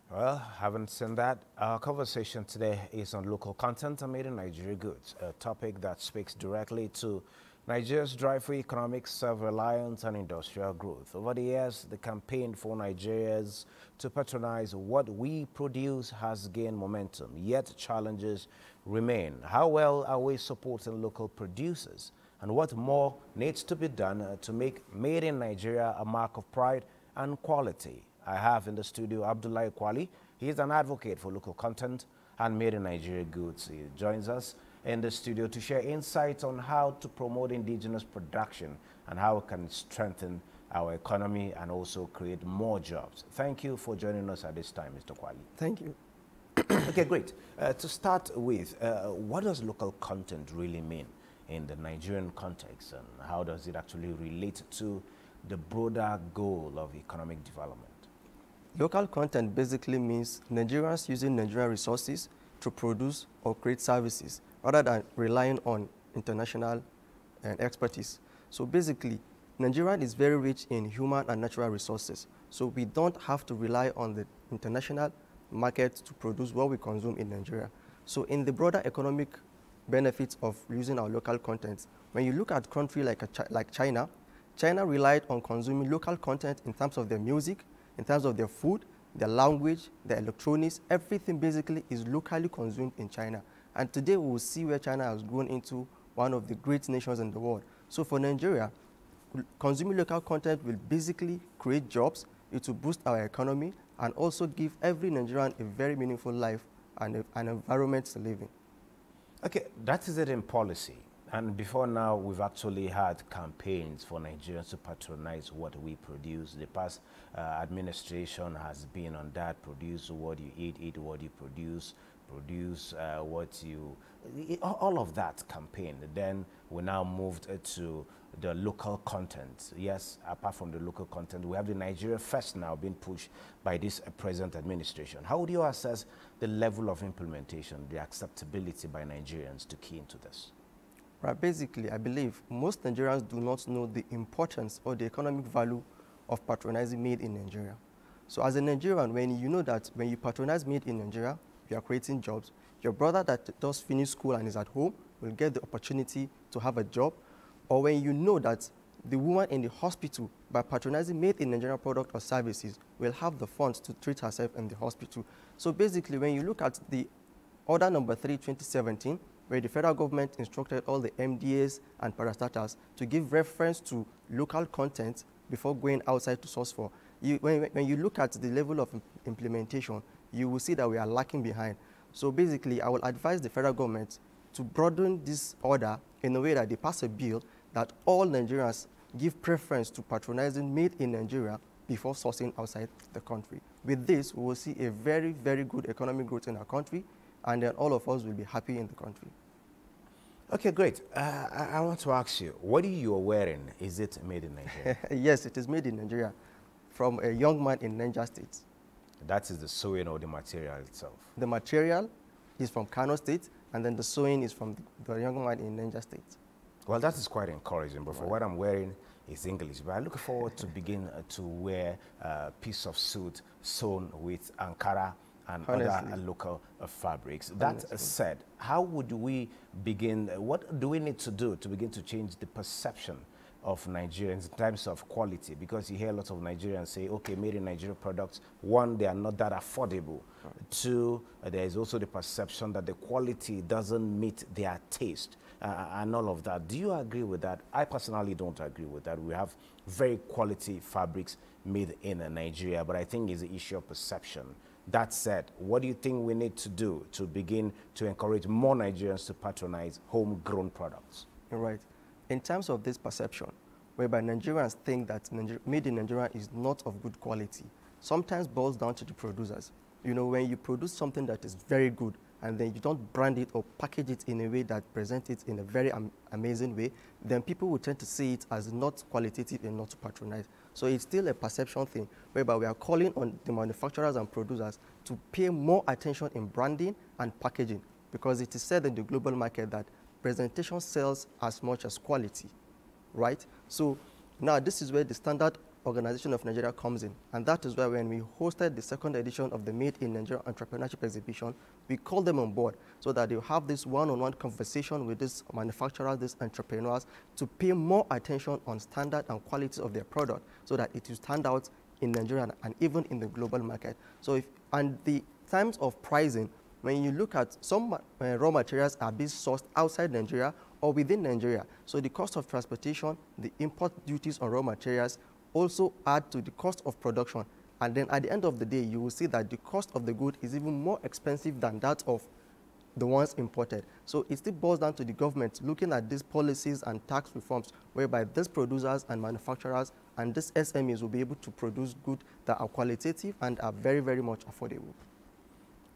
Well, haven't seen that. Our conversation today is on local content and made in Nigeria goods, a topic that speaks directly to Nigeria's drive for economic self-reliance and industrial growth. Over the years, the campaign for Nigerians to patronize what we produce has gained momentum, yet challenges remain. How well are we supporting local producers? And what more needs to be done to make Made in Nigeria a mark of pride and quality? I have in the studio Abdullahi Kwali. He is an advocate for local content and Made in Nigeria goods. He joins us in the studio to share insights on how to promote indigenous production and how it can strengthen our economy and also create more jobs. Thank you for joining us at this time, Mr. Kwali. Thank you. Okay, great. To start with, what does local content really mean in the Nigerian context, and how does it actually relate to the broader goal of economic development? Local content basically means Nigerians using Nigerian resources to produce or create services rather than relying on international expertise. So basically, Nigeria is very rich in human and natural resources. So we don't have to rely on the international market to produce what we consume in Nigeria. So in the broader economic benefits of using our local content, when you look at a country like China, China relied on consuming local content in terms of their music, in terms of their food, their language, their electronics. Everything basically is locally consumed in China. And today we will see where China has grown into one of the great nations in the world. So for Nigeria, consuming local content will basically create jobs, it will boost our economy, and also give every Nigerian a very meaningful life and an environment to live in. Okay, that is it in policy. And before now, we've actually had campaigns for Nigerians to patronize what we produce. The past administration has been on that: produce what you eat what you produce what you... all of that campaign. Then we now moved to the local content. Yes, apart from the local content, we have the Nigeria First now being pushed by this present administration. How would you assess the level of implementation, the acceptability by Nigerians to key into this? Right, basically, I believe most Nigerians do not know the importance or the economic value of patronizing Made in Nigeria. So as a Nigerian, when you know that when you patronize Made in Nigeria, you are creating jobs. Your brother that does finish school and is at home will get the opportunity to have a job. Or when you know that the woman in the hospital, by patronizing Made in Nigeria product or services, will have the funds to treat herself in the hospital. So basically, when you look at the Order number 3, 2017, where the federal government instructed all the MDAs and parastatals to give reference to local content before going outside to source for. When you look at the level of implementation, you will see that we are lacking behind. So basically, I will advise the federal government to broaden this order in a way that they pass a bill that all Nigerians give preference to patronizing Made in Nigeria before sourcing outside the country. With this, we will see a very, very good economic growth in our country, and then all of us will be happy in the country. Okay, great. I want to ask you, what you are wearing, is it made in Nigeria? Yes, it is made in Nigeria from a young man in Niger State. That is the sewing or the material itself? The material is from Kano State, and then the sewing is from the young man in Niger State. Well, that is quite encouraging, but for what I'm wearing is English. But I look forward to begin to wear a piece of suit sewn with Ankara and other local fabrics. That said, how would we begin, what do we need to do to begin to change the perception of Nigerians in terms of quality? Because you hear a lot of Nigerians say, okay, Made in Nigeria products, one, they are not that affordable. Two, there is also the perception that the quality doesn't meet their taste and all of that. Do you agree with that? I personally don't agree with that. We have very quality fabrics made in Nigeria, but I think it's an issue of perception. That said, what do you think we need to do to begin to encourage more Nigerians to patronize homegrown products? You're right. In terms of this perception, whereby Nigerians think that Made in Nigeria is not of good quality, sometimes boils down to the producers. You know, when you produce something that is very good, and then you don't brand it or package it in a way that presents it in a very amazing way, then people will tend to see it as not qualitative and not to patronize. So it's still a perception thing, whereby we are calling on the manufacturers and producers to pay more attention in branding and packaging, because it is said in the global market that presentation sells as much as quality, right? So now this is where the standard Organization of Nigeria comes in. And that is why when we hosted the second edition of the Made in Nigeria Entrepreneurship Exhibition, we called them on board so that they'll have this one-on-one conversation with these manufacturers, these entrepreneurs, to pay more attention on standard and quality of their product so that it will stand out in Nigeria and even in the global market. So and the times of pricing, when you look at some raw materials are being sourced outside Nigeria or within Nigeria. So the cost of transportation, the import duties on raw materials also add to the cost of production. And then at the end of the day, you will see that the cost of the good is even more expensive than that of the ones imported. So it still boils down to the government looking at these policies and tax reforms whereby these producers and manufacturers and these SMEs will be able to produce goods that are qualitative and are very, very much affordable.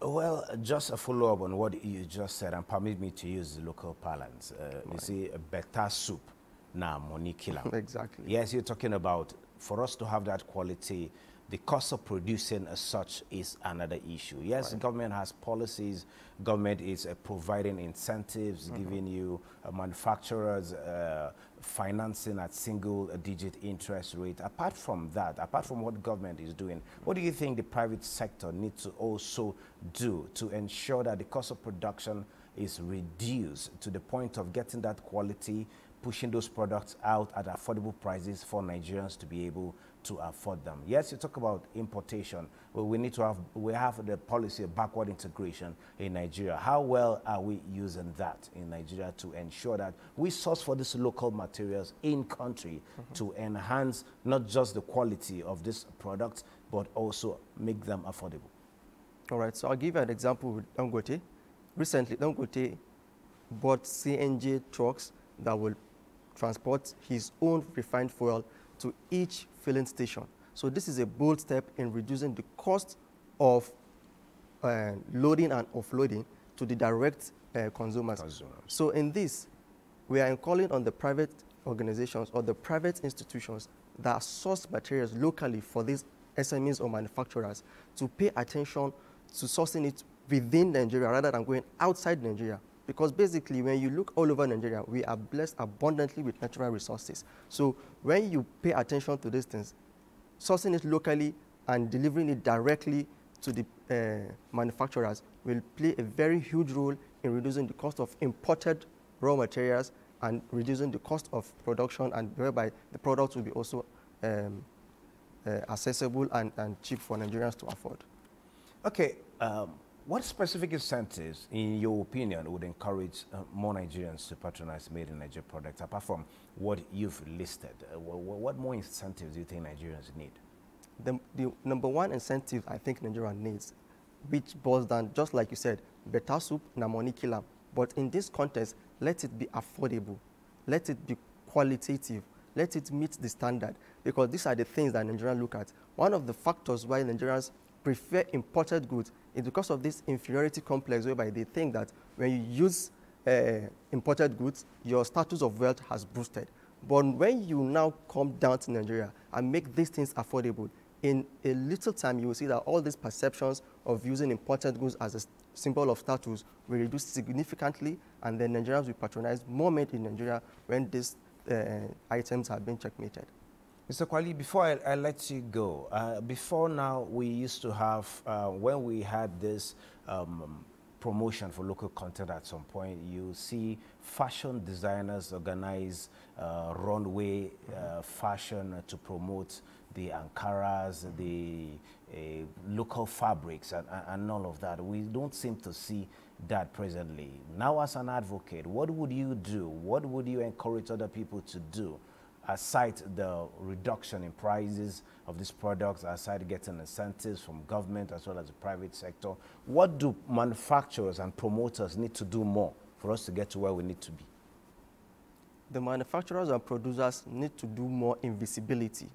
Well, just a follow-up on what you just said, and permit me to use the local parlance. You see, a better soup, now money killer. Exactly. Yes, you're talking about, for us to have that quality, the cost of producing as such is another issue. Yes, right. The government has policies. Government is providing incentives, giving you manufacturers financing at single-digit interest rate. Apart from that, apart from what government is doing, what do you think the private sector needs to also do to ensure that the cost of production is reduced to the point of getting that quality, pushing those products out at affordable prices for Nigerians to be able to afford them? Yes, you talk about importation, but we have the policy of backward integration in Nigeria. How well are we using that in Nigeria to ensure that we source for these local materials in country to enhance not just the quality of these products, but also make them affordable? All right, so I'll give you an example with Dangote. Recently, Dangote bought CNG trucks that will transport his own refined fuel to each filling station. So this is a bold step in reducing the cost of loading and offloading to the direct consumers. So in this, we are calling on the private organizations or the private institutions that source materials locally for these SMEs or manufacturers to pay attention to sourcing it within Nigeria rather than going outside Nigeria. Because basically, when you look all over Nigeria, we are blessed abundantly with natural resources. So when you pay attention to these things, sourcing it locally and delivering it directly to the manufacturers will play a very huge role in reducing the cost of imported raw materials and reducing the cost of production, and whereby the products will be also accessible and cheap for Nigerians to afford. Okay. What specific incentives, in your opinion, would encourage more Nigerians to patronize Made in Nigeria products, apart from what you've listed? What more incentives do you think Nigerians need? The number one incentive I think Nigeria needs, which boils down, just like you said, better soup, na money killer. But in this context, let it be affordable. Let it be qualitative. Let it meet the standard. Because these are the things that Nigerians look at. One of the factors why Nigerians prefer imported goods is because of this inferiority complex, whereby they think that when you use imported goods, your status of wealth has boosted. But when you now come down to Nigeria and make these things affordable, in a little time you will see that all these perceptions of using imported goods as a symbol of status will reduce significantly, and then Nigerians will patronize more made in Nigeria when these items have been checkmated. Mr. Kwali, before I let you go, before now we used to have, when we had this promotion for local content at some point, you see fashion designers organize runway fashion to promote the Ankaras, the local fabrics and all of that. We don't seem to see that presently. Now as an advocate, what would you do? What would you encourage other people to do? Aside the reduction in prices of these products, aside getting incentives from government as well as the private sector, what do manufacturers and promoters need to do more for us to get to where we need to be? The manufacturers and producers need to do more in visibility.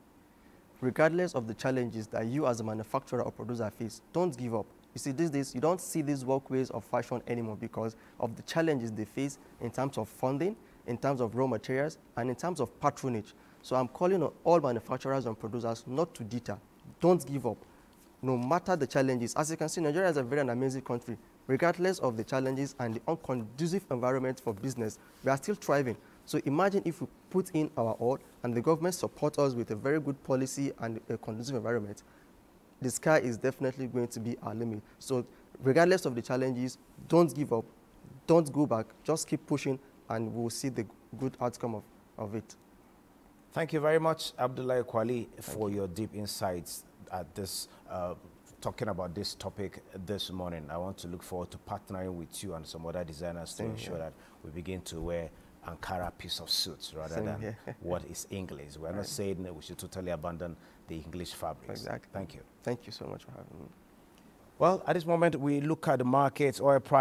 Regardless of the challenges that you as a manufacturer or producer face, don't give up. You see, these days, you don't see these walkways of fashion anymore because of the challenges they face in terms of funding, in terms of raw materials, and in terms of patronage. So I'm calling on all manufacturers and producers not to deter. Don't give up, no matter the challenges. As you can see, Nigeria is a very amazing country. Regardless of the challenges and the unconducive environment for business, we are still thriving. So imagine if we put in our all and the government support us with a very good policy and a conducive environment, the sky is definitely going to be our limit. So regardless of the challenges, don't give up, don't go back, just keep pushing and we'll see the good outcome of it. Thank you very much, Abdullahi Kwali, for your deep insights at this, talking about this topic this morning. I want to look forward to partnering with you and some other designers to ensure that we begin to wear Ankara piece of suits rather than what is English. We're not saying that we should totally abandon the English fabrics. Exactly. Thank you. Thank you so much for having me. Well, at this moment, we look at the markets, oil price.